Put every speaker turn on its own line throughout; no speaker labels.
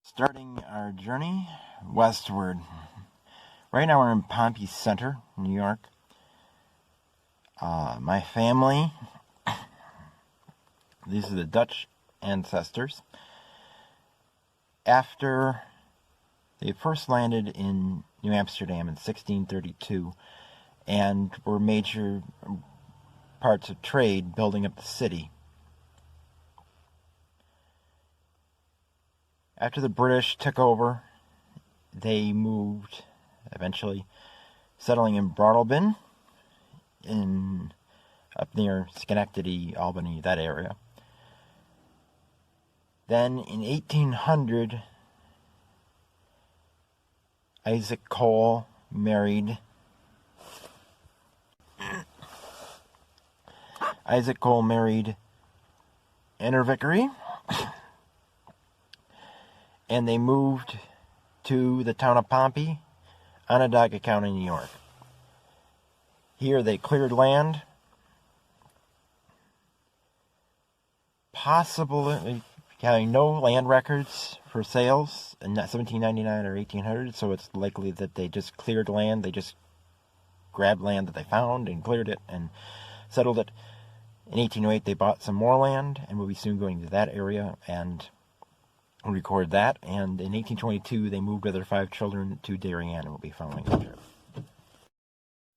Starting our journey westward. Right now we're in Pompey Center, New York. My family, these are the Dutch ancestors. After they first landed in New Amsterdam in 1632 and were major parts of trade building up the city. After the British took over, they moved, eventually settling in Bartleby, up near Schenectady, Albany, that area. Then in 1800, Isaac Cole married Anna Vickery, and they moved to the town of Pompey, Onondaga County, New York. Here they cleared land, possibly having no land records for sales in 1799 or 1800, so it's likely that they just cleared land. They just grabbed land that they found and cleared it and settled it. In 1808, they bought some more land, and we'll be soon going to that area and record that. And in 1822, they moved with their 5 children to Darien, and we'll be following the trip.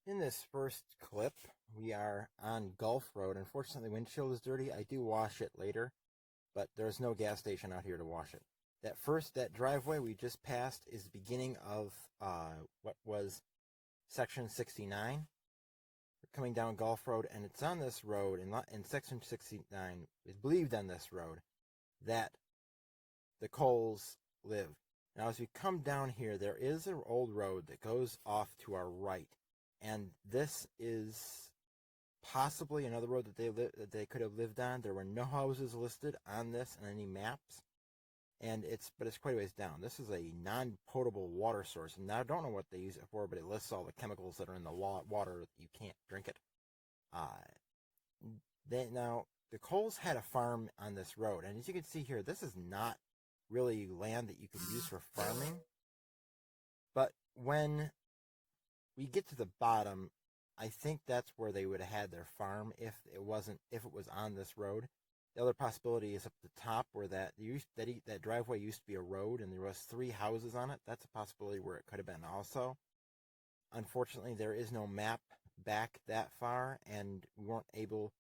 In this first clip, we are on Gulf Road. Unfortunately, the windshield is dirty. I do wash it later, but there's no gas station out here to wash it. That driveway we just passed is the beginning of what was Section 69. We're coming down Gulf Road, and it's on this road, in Section 69, it's believed on this road, that the Coles live. Now, as we come down here, there is an old road that goes off to our right, and this is possibly another road that they could have lived on. There were no houses listed on this on any maps, but it's quite a ways down. This is a non-potable water source, and I don't know what they use it for, but it lists all the chemicals that are in the water. You can't drink it. Now, the Coles had a farm on this road, and as you can see here, this is not really land that you could use for farming. But when we get to the bottom, I think that's where they would have had their farm if it was on this road. The other possibility is up the top where that driveway used to be a road and there was 3 houses on it. That's a possibility where it could have been also. Unfortunately, there is no map back that far, and we weren't able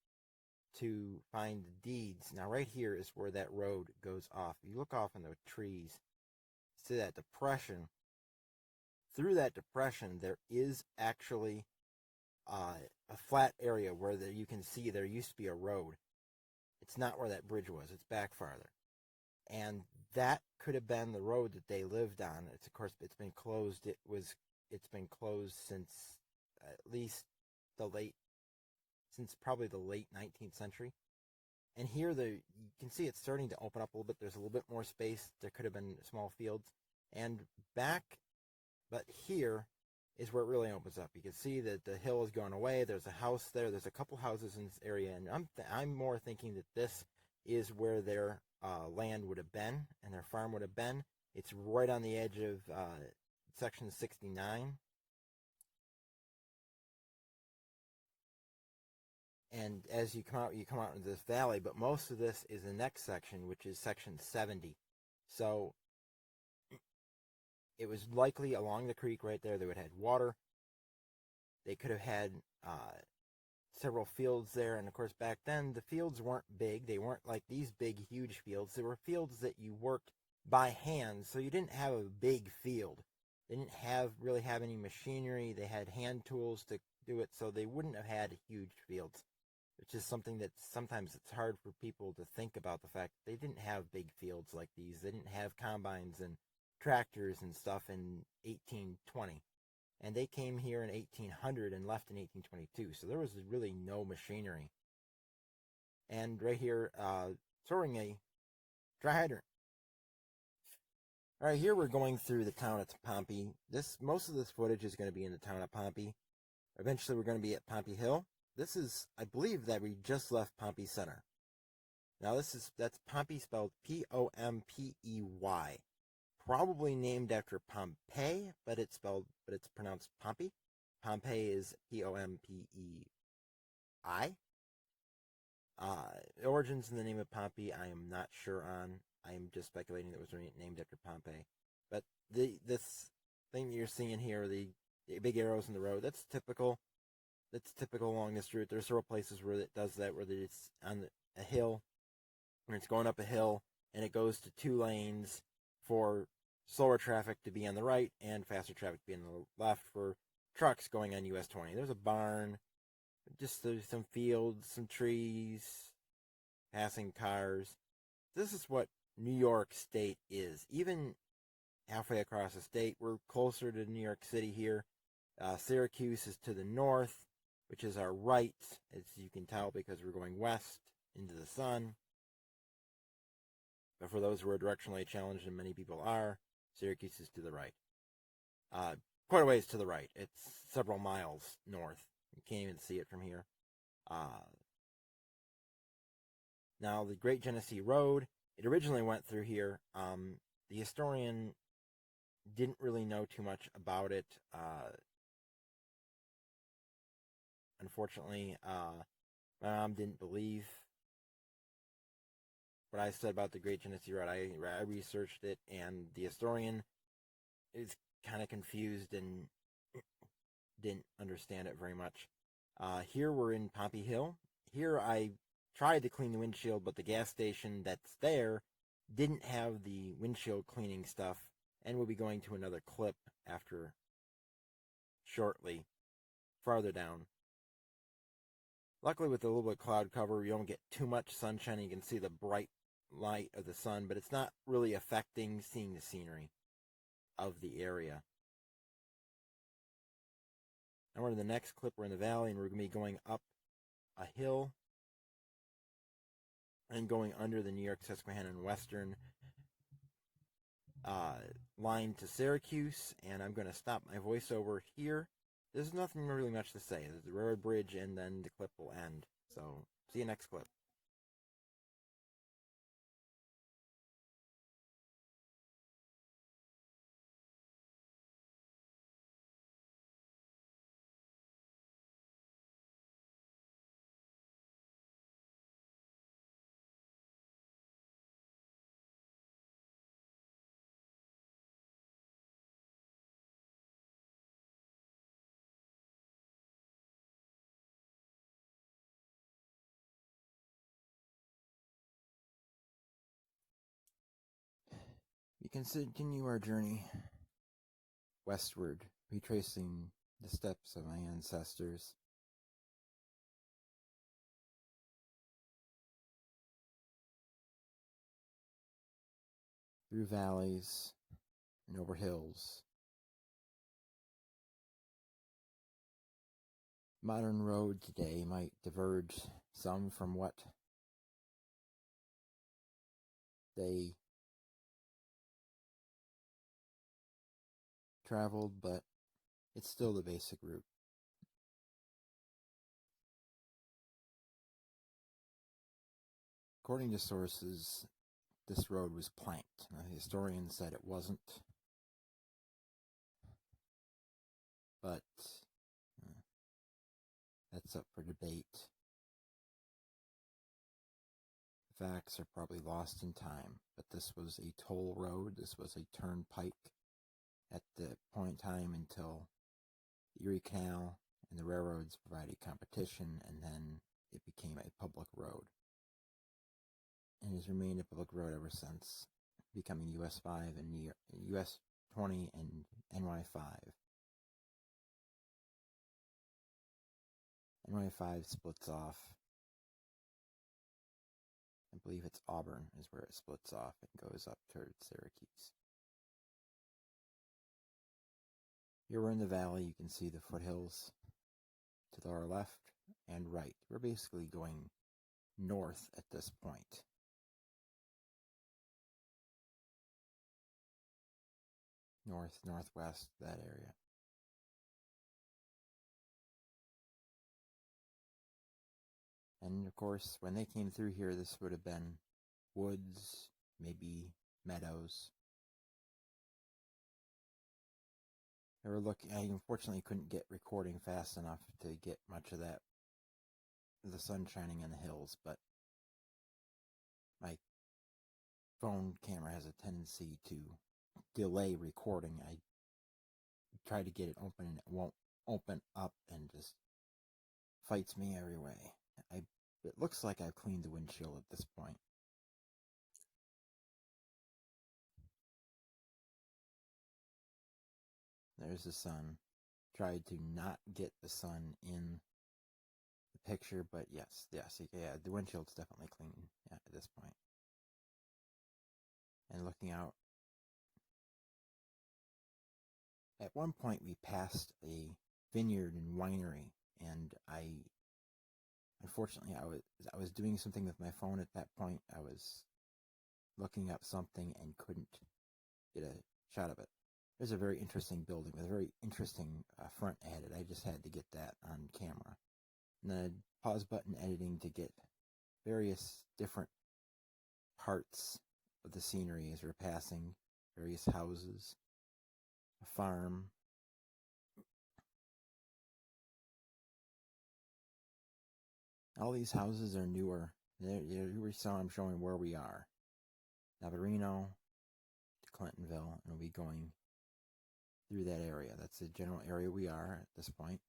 to find the deeds. Now, right here is where that road goes off. You look off in the trees, see that depression. Through that depression, there is actually a flat area where you can see there used to be a road. It's not where that bridge was. It's back farther. And that could have been the road that they lived on. Of course, it's been closed. It's been closed since at least probably the late 19th century. And here you can see it's starting to open up a little bit. There's a little bit more space. There could have been small fields. And but here is where it really opens up. You can see that the hill is going away. There's a house there. There's a couple houses in this area, and I'm more thinking that this is where their land would have been and their farm would have been. It's right on the edge of Section 69. And as you come out into this valley, but most of this is the next section, which is Section 70. So it was likely along the creek right there. They would have had water. They could have had several fields there. And, of course, back then, the fields weren't big. They weren't like these big, huge fields. They were fields that you worked by hand, so you didn't have a big field. They didn't really have any machinery. They had hand tools to do it, so they wouldn't have had huge fields, which is something that sometimes it's hard for people to think about, the fact that they didn't have big fields like these. They didn't have combines and tractors and stuff in 1820, and they came here in 1800 and left in 1822, so there was really no machinery. And right here, throwing a dry hydrant. All right, here we're going through the town of Pompey. Most of this footage is going to be in the town of Pompey. Eventually, we're going to be at Pompey Hill. I believe that we just left Pompey Center. Now, that's Pompey spelled Pompey. probably named after Pompeii, but it's pronounced Pompey. Pompeii is Pompei. Origins in the name of Pompey, I am not sure on. I am just speculating that it was named after Pompey. But this thing that you're seeing here, the big arrows in the road, that's typical. That's typical along this route. There's several places where it does that, where it's on a hill, and it's going up a hill, and it goes to 2 lanes for slower traffic to be on the right and faster traffic to be on the left for trucks going on US 20. There's a barn, just some fields, some trees, passing cars. This is what New York State is. Even halfway across the state, we're closer to New York City here. Syracuse is to the north, which is our right, as you can tell, because we're going west into the sun. But for those who are directionally challenged, and many people are, Syracuse is to the right. Quite a ways to the right. It's several miles north. You can't even see it from here. Now, the Great Genesee Road, it originally went through here. The historian didn't really know too much about it. Unfortunately, my mom didn't believe what I said about the Great Genesee Road. I researched it, and the historian is kind of confused and didn't understand it very much. Here we're in Pompey Hill. Here I tried to clean the windshield, but the gas station that's there didn't have the windshield cleaning stuff, and we'll be going to another clip after shortly, farther down. Luckily, with a little bit of cloud cover, you don't get too much sunshine. You can see the bright light of the sun, but it's not really affecting seeing the scenery of the area. Now we're in the next clip. We're in the valley, and we're going to be going up a hill and going under the New York Susquehanna and Western line to Syracuse. And I'm going to stop my voiceover here. There's nothing really much to say. There's the railroad bridge, and then the clip will end. So, see you next clip. We can continue our journey westward, retracing the steps of my ancestors. Through valleys and over hills. Modern road today might diverge some from what they traveled, but it's still the basic route. According to sources, this road was planked. Now, the historian said it wasn't, but that's up for debate. The facts are probably lost in time, but this was a toll road. This was a turnpike at the point in time until the Erie Canal and the railroads provided competition, and then it became a public road. And has remained a public road ever since, becoming US 5 and US 20 and NY 5. NY 5 splits off. I believe it's Auburn is where it splits off and goes up towards Syracuse. Here we're in the valley. You can see the foothills to our left and right. We're basically going north at this point. North, northwest, that area. And of course, when they came through here, this would have been woods, maybe meadows. I unfortunately couldn't get recording fast enough to get much of that, the sun shining on the hills, but my phone camera has a tendency to delay recording. I try to get it open and it won't open up and just fights me every way. It looks like I've cleaned the windshield at this point. There's the sun. Tried to not get the sun in the picture, but yes, yeah, the windshield's definitely clean at this point. And looking out, at one point we passed a vineyard and winery, and unfortunately I was doing something with my phone at that point. I was looking up something and couldn't get a shot of it. There's a very interesting building with a very interesting front added. I just had to get that on camera. And then pause button editing to get various different parts of the scenery as we're passing various houses, a farm. All these houses are newer. Here we saw I'm showing where we are. Navarino to Clintonville, and we'll be going through that area. That's the general area we are at this point.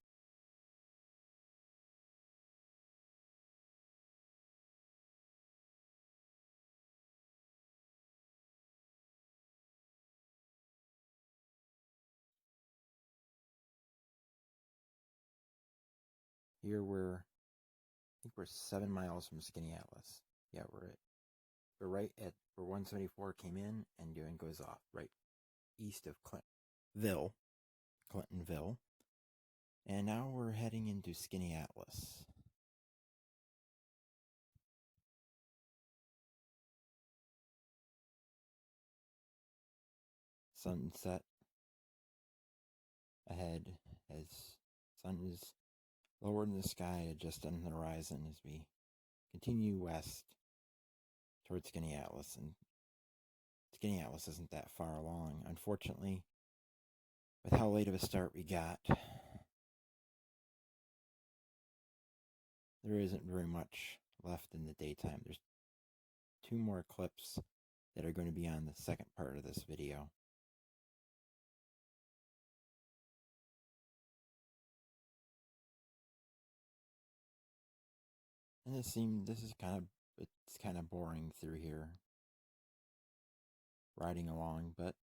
Here I think we're 7 miles from Skinny Atlas. Yeah, we're right at where 174 came in and goes off right east of Clintonville. And now we're heading into Skinny Atlas. Sunset ahead as sun is lower in the sky, just on the horizon as we continue west towards Skinny Atlas. And Skinny Atlas isn't that far along, unfortunately, with how late of a start we got. There isn't very much left in the daytime. There's 2 more clips that are going to be on the second part of this video. And this is kind of boring through here, riding along, but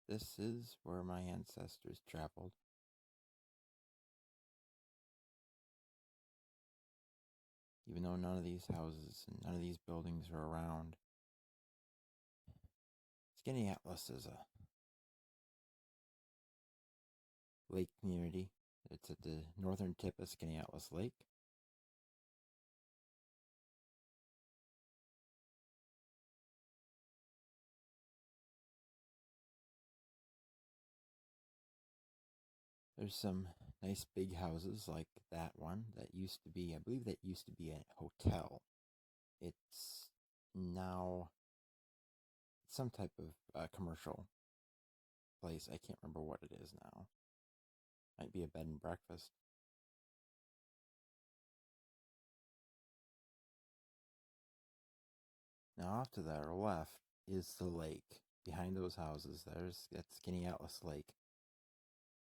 this is where my ancestors traveled. Even though none of these houses and none of these buildings are around, Skinny Atlas is a lake community. It's at the northern tip of Skinny Atlas Lake. There's some nice big houses like that one that used to be, I believe that used to be a hotel. It's now some type of commercial place. I can't remember what it is now. Might be a bed and breakfast. Now off to the left is the lake. Behind those houses, that's Skinny Atlas Lake.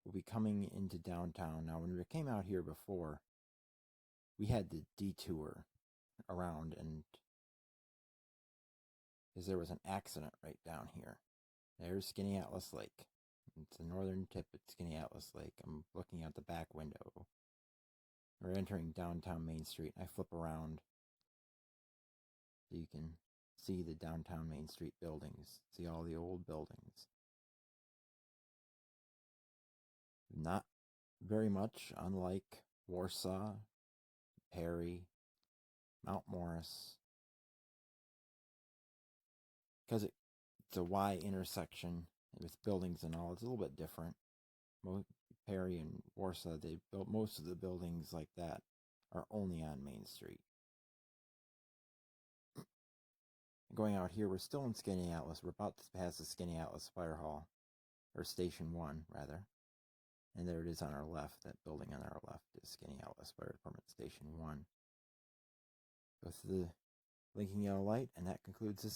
We'll be coming into downtown. Now, when we came out here before, we had to detour around, and because there was an accident right down here. There's Skinny Atlas Lake. It's the northern tip of Skinny Atlas Lake. I'm looking out the back window. We're entering downtown Main Street. I flip around so you can see the downtown Main Street buildings. See all the old buildings. Not very much unlike Warsaw, Perry, Mount Morris. Because it's a Y intersection with buildings and all, it's a little bit different. Perry and Warsaw, they built most of the buildings like that are only on Main Street. Going out here, we're still in Skaneateles. We're about to pass the Skaneateles Fire Hall, or Station 1, rather. And there it is on our left. That building on our left is Skaneateles Fire Department Station 1. Go through the blinking yellow light, and that concludes this